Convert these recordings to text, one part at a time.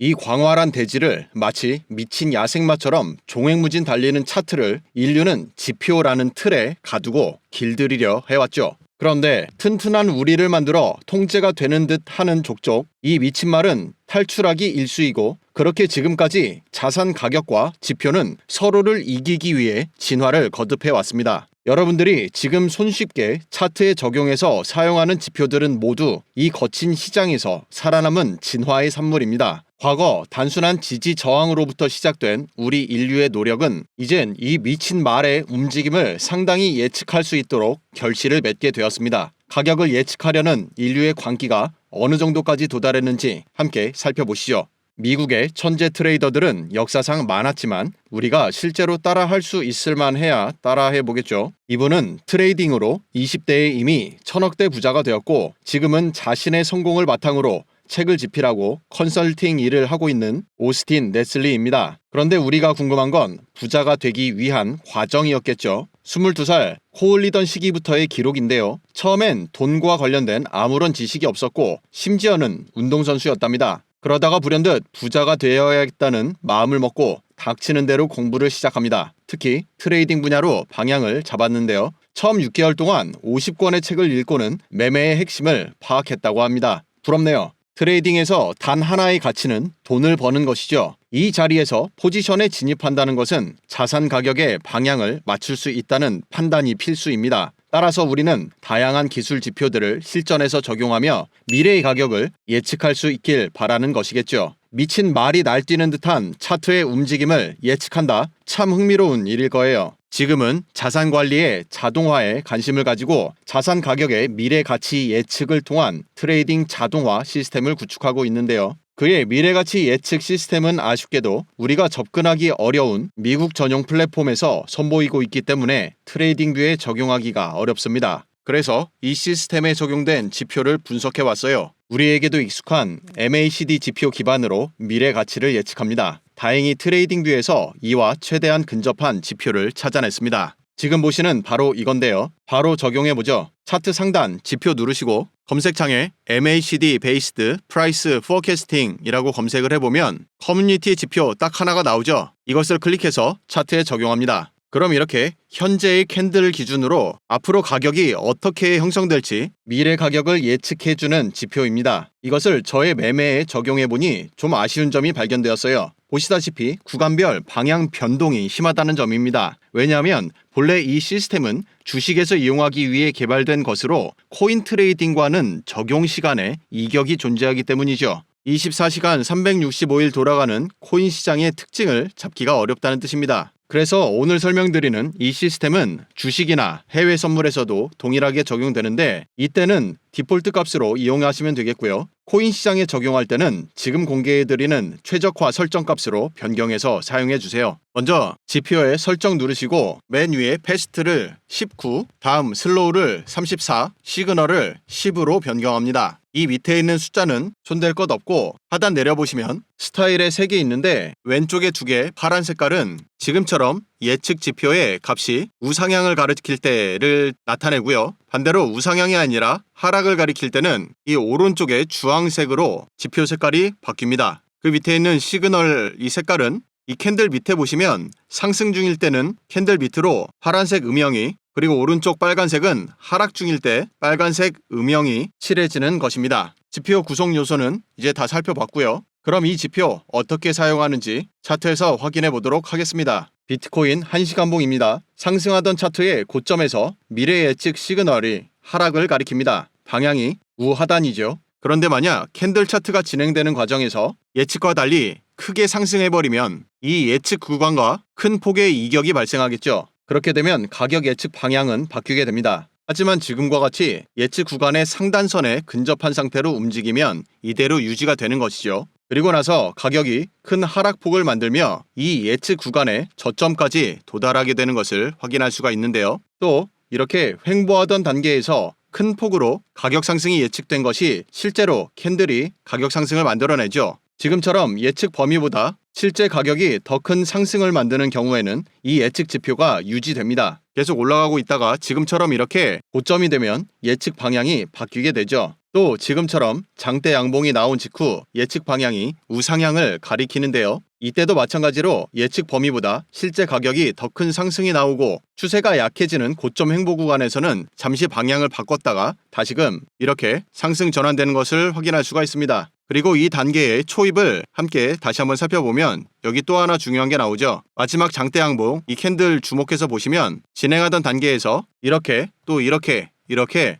이 광활한 대지를 마치 미친 야생마처럼 종횡무진 달리는 차트를 인류는 지표라는 틀에 가두고 길들이려 해왔죠. 그런데 튼튼한 우리를 만들어 통제가 되는 듯 하는 족족, 이 미친 말은 탈출하기 일쑤이고, 그렇게 지금까지 자산 가격과 지표는 서로를 이기기 위해 진화를 거듭해왔습니다. 여러분들이 지금 손쉽게 차트에 적용해서 사용하는 지표들은 모두 이 거친 시장에서 살아남은 진화의 산물입니다. 과거 단순한 지지 저항으로부터 시작된 우리 인류의 노력은 이젠 이 미친 말의 움직임을 상당히 예측할 수 있도록 결실을 맺게 되었습니다. 가격을 예측하려는 인류의 광기가 어느 정도까지 도달했는지 함께 살펴보시죠. 미국의 천재 트레이더들은 역사상 많았지만 우리가 실제로 따라할 수 있을만 해야 따라해보겠죠. 이분은 트레이딩으로 20대에 이미 천억대 부자가 되었고, 지금은 자신의 성공을 바탕으로 책을 집필하고 컨설팅 일을 하고 있는 오스틴 네슬리입니다. 그런데 우리가 궁금한 건 부자가 되기 위한 과정이었겠죠. 22살 코올리던 시기부터의 기록인데요. 처음엔 돈과 관련된 아무런 지식이 없었고, 심지어는 운동선수였답니다. 그러다가 불현듯 부자가 되어야겠다는 마음을 먹고 닥치는 대로 공부를 시작합니다. 특히 트레이딩 분야로 방향을 잡았는데요. 처음 6개월 동안 50권의 책을 읽고는 매매의 핵심을 파악했다고 합니다. 부럽네요. 트레이딩에서 단 하나의 가치는 돈을 버는 것이죠. 이 자리에서 포지션에 진입한다는 것은 자산 가격의 방향을 맞출 수 있다는 판단이 필수입니다. 따라서 우리는 다양한 기술 지표들을 실전에서 적용하며 미래의 가격을 예측할 수 있길 바라는 것이겠죠. 미친 말이 날뛰는 듯한 차트의 움직임을 예측한다. 참 흥미로운 일일 거예요. 지금은 자산 관리의 자동화에 관심을 가지고 자산 가격의 미래 가치 예측을 통한 트레이딩 자동화 시스템을 구축하고 있는데요. 그의 미래가치 예측 시스템은 아쉽게도 우리가 접근하기 어려운 미국 전용 플랫폼에서 선보이고 있기 때문에 트레이딩뷰에 적용하기가 어렵습니다. 그래서 이 시스템에 적용된 지표를 분석해왔어요. 우리에게도 익숙한 MACD 지표 기반으로 미래 가치를 예측합니다. 다행히 트레이딩뷰에서 이와 최대한 근접한 지표를 찾아냈습니다. 지금 보시는 바로 이건데요. 바로 적용해보죠. 차트 상단 지표 누르시고 검색창에 MACD Based Price Forecasting 이라고 검색을 해보면 커뮤니티 지표 딱 하나가 나오죠. 이것을 클릭해서 차트에 적용합니다. 그럼 이렇게 현재의 캔들을 기준으로 앞으로 가격이 어떻게 형성될지 미래 가격을 예측해주는 지표입니다. 이것을 저의 매매에 적용해보니 좀 아쉬운 점이 발견되었어요. 보시다시피 구간별 방향 변동이 심하다는 점입니다. 왜냐하면 본래 이 시스템은 주식에서 이용하기 위해 개발된 것으로 코인 트레이딩과는 적용 시간에 이격이 존재하기 때문이죠. 24시간 365일 돌아가는 코인 시장의 특징을 잡기가 어렵다는 뜻입니다. 그래서 오늘 설명드리는 이 시스템은 주식이나 해외 선물에서도 동일하게 적용되는데, 이때는 디폴트 값으로 이용하시면 되겠고요. 코인 시장에 적용할 때는 지금 공개해드리는 최적화 설정 값으로 변경해서 사용해주세요. 먼저 지표에 설정 누르시고 맨 위에 패스트를 19, 다음 슬로우를 34, 시그널을 10으로 변경합니다. 이 밑에 있는 숫자는 손댈 것 없고 하단 내려보시면 스타일에 3개 있는데 왼쪽에 2개 파란 색깔은 지금처럼 예측 지표의 값이 우상향을 가리킬 때를 나타내고요. 반대로 우상향이 아니라 하락을 가리킬 때는 이 오른쪽의 주황색으로 지표 색깔이 바뀝니다. 그 밑에 있는 시그널 이 색깔은 이 캔들 밑에 보시면 상승 중일 때는 캔들 밑으로 파란색 음영이, 그리고 오른쪽 빨간색은 하락 중일 때 빨간색 음영이 칠해지는 것입니다. 지표 구성 요소는 이제 다 살펴봤고요. 그럼 이 지표 어떻게 사용하는지 차트에서 확인해 보도록 하겠습니다. 비트코인 1시간봉입니다. 상승하던 차트의 고점에서 미래 예측 시그널이 하락을 가리킵니다. 방향이 우하단이죠. 그런데 만약 캔들 차트가 진행되는 과정에서 예측과 달리 크게 상승해버리면 이 예측 구간과 큰 폭의 이격이 발생하겠죠. 그렇게 되면 가격 예측 방향은 바뀌게 됩니다. 하지만 지금과 같이 예측 구간의 상단선에 근접한 상태로 움직이면 이대로 유지가 되는 것이죠. 그리고 나서 가격이 큰 하락폭을 만들며 이 예측 구간의 저점까지 도달하게 되는 것을 확인할 수가 있는데요. 또 이렇게 횡보하던 단계에서 큰 폭으로 가격 상승이 예측된 것이 실제로 캔들이 가격 상승을 만들어내죠. 지금처럼 예측 범위보다 실제 가격이 더 큰 상승을 만드는 경우에는 이 예측 지표가 유지됩니다. 계속 올라가고 있다가 지금처럼 이렇게 고점이 되면 예측 방향이 바뀌게 되죠. 또 지금처럼 장대 양봉이 나온 직후 예측 방향이 우상향을 가리키는데요. 이때도 마찬가지로 예측 범위보다 실제 가격이 더 큰 상승이 나오고 추세가 약해지는 고점 횡보 구간에서는 잠시 방향을 바꿨다가 다시금 이렇게 상승 전환되는 것을 확인할 수가 있습니다. 그리고 이 단계의 초입을 함께 다시 한번 살펴보면 여기 또 하나 중요한 게 나오죠. 마지막 장대 양봉 이 캔들 주목해서 보시면 진행하던 단계에서 이렇게 또 이렇게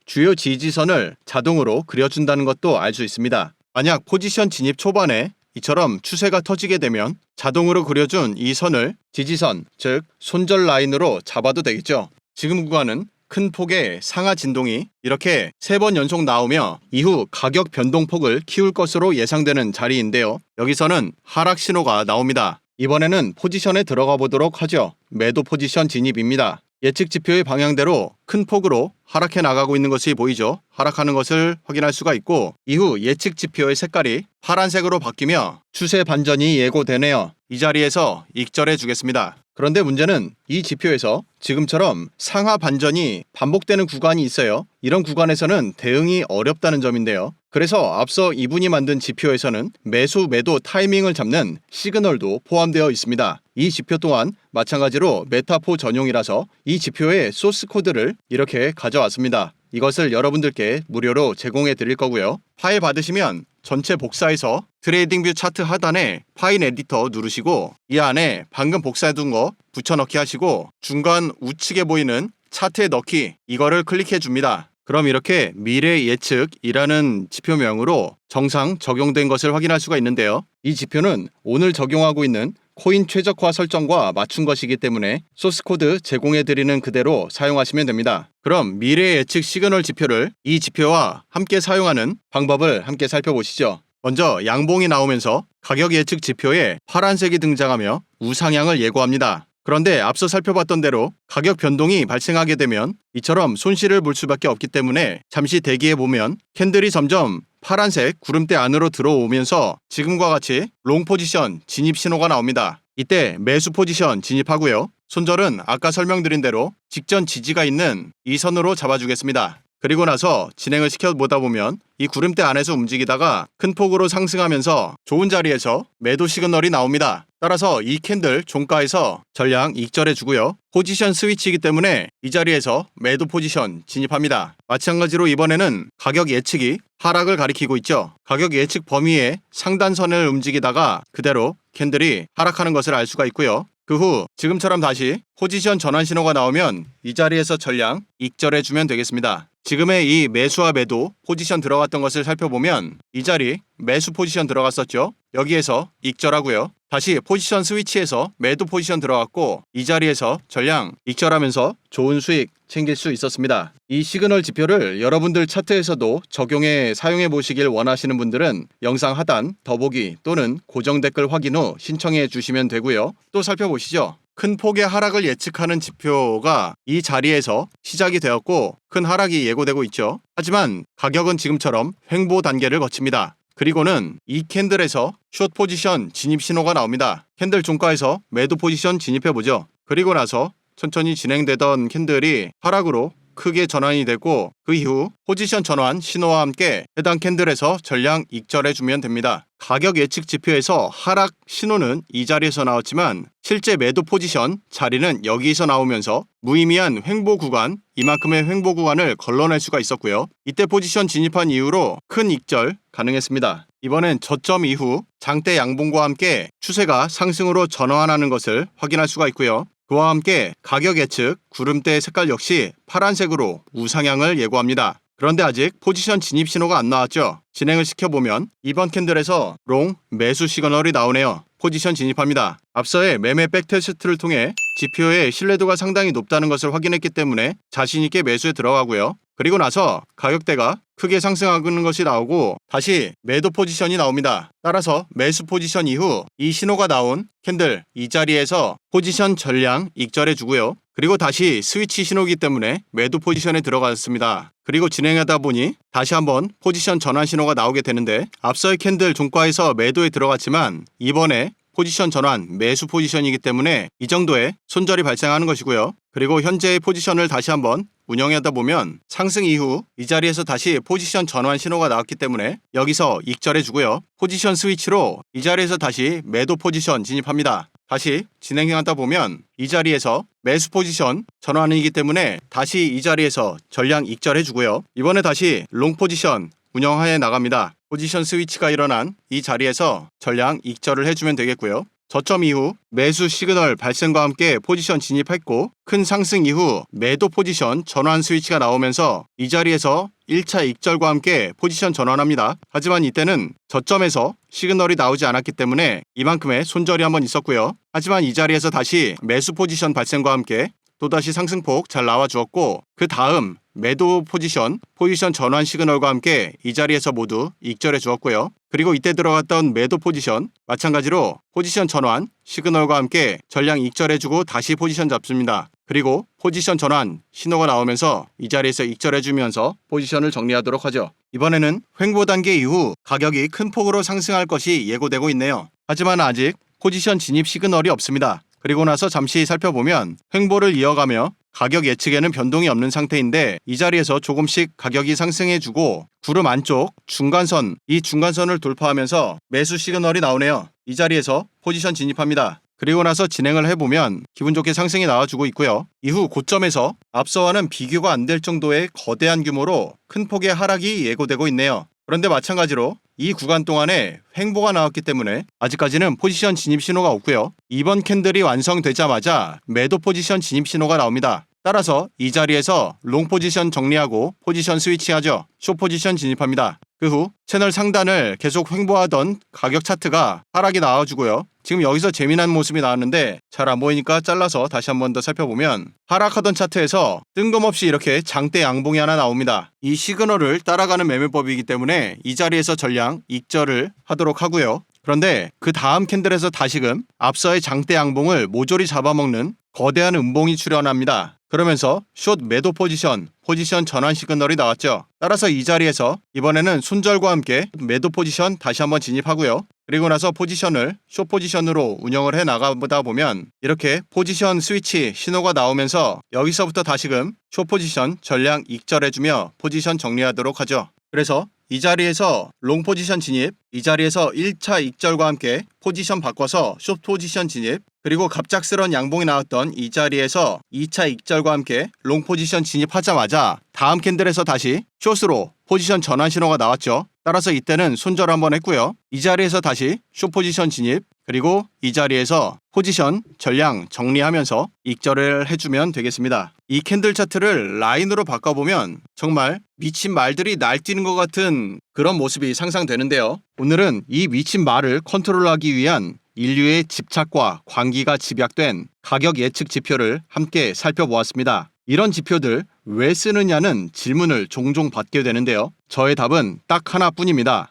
주요 지지선을 자동으로 그려준다는 것도 알 수 있습니다. 만약 포지션 진입 초반에 이처럼 추세가 터지게 되면 자동으로 그려준 이 선을 지지선, 즉 손절 라인으로 잡아도 되겠죠. 지금 구간은 큰 폭의 상하 진동이 이렇게 3번 연속 나오며 이후 가격 변동폭을 키울 것으로 예상되는 자리인데요. 여기서는 하락 신호가 나옵니다. 이번에는 포지션에 들어가 보도록 하죠. 매도 포지션 진입입니다. 예측 지표의 방향대로 큰 폭으로 하락해 나가고 있는 것이 보이죠. 하락하는 것을 확인할 수가 있고 이후 예측 지표의 색깔이 파란색으로 바뀌며 추세 반전이 예고되네요. 이 자리에서 익절해 주겠습니다. 그런데 문제는 이 지표에서 지금처럼 상하 반전이 반복되는 구간이 있어요. 이런 구간에서는 대응이 어렵다는 점인데요. 그래서 앞서 이분이 만든 지표에서는 매수 매도 타이밍을 잡는 시그널도 포함되어 있습니다. 이 지표 또한 마찬가지로 메타포 전용이라서 이 지표의 소스 코드를 이렇게 가져왔습니다. 이것을 여러분들께 무료로 제공해 드릴 거고요. 파일 받으시면 전체 복사해서 트레이딩뷰 차트 하단에 파일 에디터 누르시고 이 안에 방금 복사해둔 거 붙여넣기 하시고 중간 우측에 보이는 차트에 넣기 이거를 클릭해 줍니다. 그럼 이렇게 미래 예측이라는 지표명으로 정상 적용된 것을 확인할 수가 있는데요. 이 지표는 오늘 적용하고 있는 코인 최적화 설정과 맞춘 것이기 때문에 소스코드 제공해드리는 그대로 사용하시면 됩니다. 그럼 미래 예측 시그널 지표를 이 지표와 함께 사용하는 방법을 함께 살펴보시죠. 먼저 양봉이 나오면서 가격 예측 지표에 파란색이 등장하며 우상향을 예고합니다. 그런데 앞서 살펴봤던 대로 가격 변동이 발생하게 되면 이처럼 손실을 볼 수밖에 없기 때문에 잠시 대기해보면 캔들이 점점 파란색 구름대 안으로 들어오면서 지금과 같이 롱 포지션 진입 신호가 나옵니다. 이때 매수 포지션 진입하고요. 손절은 아까 설명드린 대로 직전 지지가 있는 이 선으로 잡아주겠습니다. 그리고 나서 진행을 시켜보다 보면 이 구름대 안에서 움직이다가 큰 폭으로 상승하면서 좋은 자리에서 매도 시그널이 나옵니다. 따라서 이 캔들 종가에서 전량 익절해 주고요. 포지션 스위치이기 때문에 이 자리에서 매도 포지션 진입합니다. 마찬가지로 이번에는 가격 예측이 하락을 가리키고 있죠. 가격 예측 범위의 상단선을 움직이다가 그대로 캔들이 하락하는 것을 알 수가 있고요. 그 후 지금처럼 다시 포지션 전환 신호가 나오면 이 자리에서 전량 익절해 주면 되겠습니다. 지금의 이 매수와 매도 포지션 들어갔던 것을 살펴보면 이 자리 매수 포지션 들어갔었죠. 여기에서 익절하고요. 다시 포지션 스위치에서 매도 포지션 들어갔고 이 자리에서 전량 익절하면서 좋은 수익 챙길 수 있었습니다. 이 시그널 지표를 여러분들 차트에서도 적용해 사용해 보시길 원하시는 분들은 영상 하단 더보기 또는 고정 댓글 확인 후 신청해 주시면 되고요. 또 살펴보시죠. 큰 폭의 하락을 예측하는 지표가 이 자리에서 시작이 되었고 큰 하락이 예고되고 있죠. 하지만 가격은 지금처럼 횡보 단계를 거칩니다. 그리고는 이 캔들에서 숏 포지션 진입 신호가 나옵니다. 캔들 종가에서 매도 포지션 진입해보죠. 그리고 나서 천천히 진행되던 캔들이 하락으로 크게 전환이 되고 그 이후 포지션 전환 신호와 함께 해당 캔들에서 전량 익절해주면 됩니다. 가격 예측 지표에서 하락 신호는 이 자리에서 나왔지만 실제 매도 포지션 자리는 여기서 나오면서 무의미한 횡보 구간, 이만큼의 횡보 구간을 걸러낼 수가 있었고요. 이때 포지션 진입한 이후로 큰 익절 가능했습니다. 이번엔 저점 이후 장대 양봉과 함께 추세가 상승으로 전환하는 것을 확인할 수가 있고요. 그와 함께 가격 예측 구름대 색깔 역시 파란색으로 우상향을 예고합니다. 그런데 아직 포지션 진입 신호가 안 나왔죠. 진행을 시켜보면 이번 캔들에서 롱 매수 시그널이 나오네요. 포지션 진입합니다. 앞서의 매매 백테스트를 통해 지표의 신뢰도가 상당히 높다는 것을 확인했기 때문에 자신있게 매수에 들어가고요. 그리고 나서 가격대가 크게 상승하는 것이 나오고 다시 매도 포지션이 나옵니다. 따라서 매수 포지션 이후 이 신호가 나온 캔들 이 자리에서 포지션 전량 익절해 주고요. 그리고 다시 스위치 신호이기 때문에 매도 포지션에 들어갔습니다. 그리고 진행하다 보니 다시 한번 포지션 전환 신호가 나오게 되는데 앞서의 캔들 종가에서 매도에 들어갔지만 이번에 포지션 전환 매수 포지션이기 때문에 이 정도의 손절이 발생하는 것이고요. 그리고 현재의 포지션을 다시 한번 운영하다 보면 상승 이후 이 자리에서 다시 포지션 전환 신호가 나왔기 때문에 여기서 익절해주고요. 포지션 스위치로 이 자리에서 다시 매도 포지션 진입합니다. 다시 진행하다 보면 이 자리에서 매수 포지션 전환이기 때문에 다시 이 자리에서 전량 익절해주고요. 이번에 다시 롱 포지션 운영하에 나갑니다. 포지션 스위치가 일어난 이 자리에서 전량 익절을 해주면 되겠고요. 저점 이후 매수 시그널 발생과 함께 포지션 진입했고 큰 상승 이후 매도 포지션 전환 스위치가 나오면서 이 자리에서 1차 익절과 함께 포지션 전환합니다. 하지만 이때는 저점에서 시그널이 나오지 않았기 때문에 이만큼의 손절이 한번 있었고요. 하지만 이 자리에서 다시 매수 포지션 발생과 함께 또다시 상승폭 잘 나와주었고 그 다음 매도 포지션 전환 시그널과 함께 이 자리에서 모두 익절해 주었고요. 그리고 이때 들어갔던 매도 포지션 마찬가지로 포지션 전환 시그널과 함께 전량 익절해주고 다시 포지션 잡습니다. 그리고 포지션 전환 신호가 나오면서 이 자리에서 익절해주면서 포지션을 정리하도록 하죠. 이번에는 횡보 단계 이후 가격이 큰 폭으로 상승할 것이 예고되고 있네요. 하지만 아직 포지션 진입 시그널이 없습니다. 그리고 나서 잠시 살펴보면 횡보를 이어가며 가격 예측에는 변동이 없는 상태인데 이 자리에서 조금씩 가격이 상승해주고 구름 안쪽 중간선, 이 중간선을 돌파하면서 매수 시그널이 나오네요. 이 자리에서 포지션 진입합니다. 그리고 나서 진행을 해보면 기분 좋게 상승이 나와주고 있고요. 이후 고점에서 앞서와는 비교가 안 될 정도의 거대한 규모로 큰 폭의 하락이 예고되고 있네요. 그런데 마찬가지로 이 구간 동안에 횡보가 나왔기 때문에 아직까지는 포지션 진입 신호가 없고요. 이번 캔들이 완성되자마자 매도 포지션 진입 신호가 나옵니다. 따라서 이 자리에서 롱 포지션 정리하고 포지션 스위치하죠. 숏 포지션 진입합니다. 그 후 채널 상단을 계속 횡보하던 가격 차트가 하락이 나와주고요. 지금 여기서 재미난 모습이 나왔는데 잘 안 보이니까 잘라서 다시 한 번 더 살펴보면 하락하던 차트에서 뜬금없이 이렇게 장대 양봉이 하나 나옵니다. 이 시그널을 따라가는 매매법이기 때문에 이 자리에서 전량 익절을 하도록 하고요. 그런데 그 다음 캔들에서 다시금 앞서의 장대 양봉을 모조리 잡아먹는 거대한 음봉이 출현합니다. 그러면서 숏 매도 포지션 전환 시그널이 나왔죠. 따라서 이 자리에서 이번에는 손절과 함께 매도 포지션 다시 한번 진입하고요. 그리고 나서 포지션을 숏 포지션으로 운영을 해 나가다 보면 이렇게 포지션 스위치 신호가 나오면서 여기서부터 다시금 숏 포지션 전량 익절해주며 포지션 정리하도록 하죠. 그래서 이 자리에서 롱 포지션 진입, 이 자리에서 1차 익절과 함께 포지션 바꿔서 숏 포지션 진입, 그리고 갑작스런 양봉이 나왔던 이 자리에서 2차 익절과 함께 롱 포지션 진입하자마자 다음 캔들에서 다시 숏으로 포지션 전환 신호가 나왔죠. 따라서 이때는 손절 한번 했고요. 이 자리에서 다시 숏 포지션 진입, 그리고 이 자리에서 포지션 전량 정리하면서 익절을 해주면 되겠습니다. 이 캔들 차트를 라인으로 바꿔보면 정말 미친 말들이 날뛰는 것 같은 그런 모습이 상상되는데요. 오늘은 이 미친 말을 컨트롤하기 위한 인류의 집착과 광기가 집약된 가격 예측 지표를 함께 살펴보았습니다. 이런 지표들 왜 쓰느냐는 질문을 종종 받게 되는데요. 저의 답은 딱 하나뿐입니다.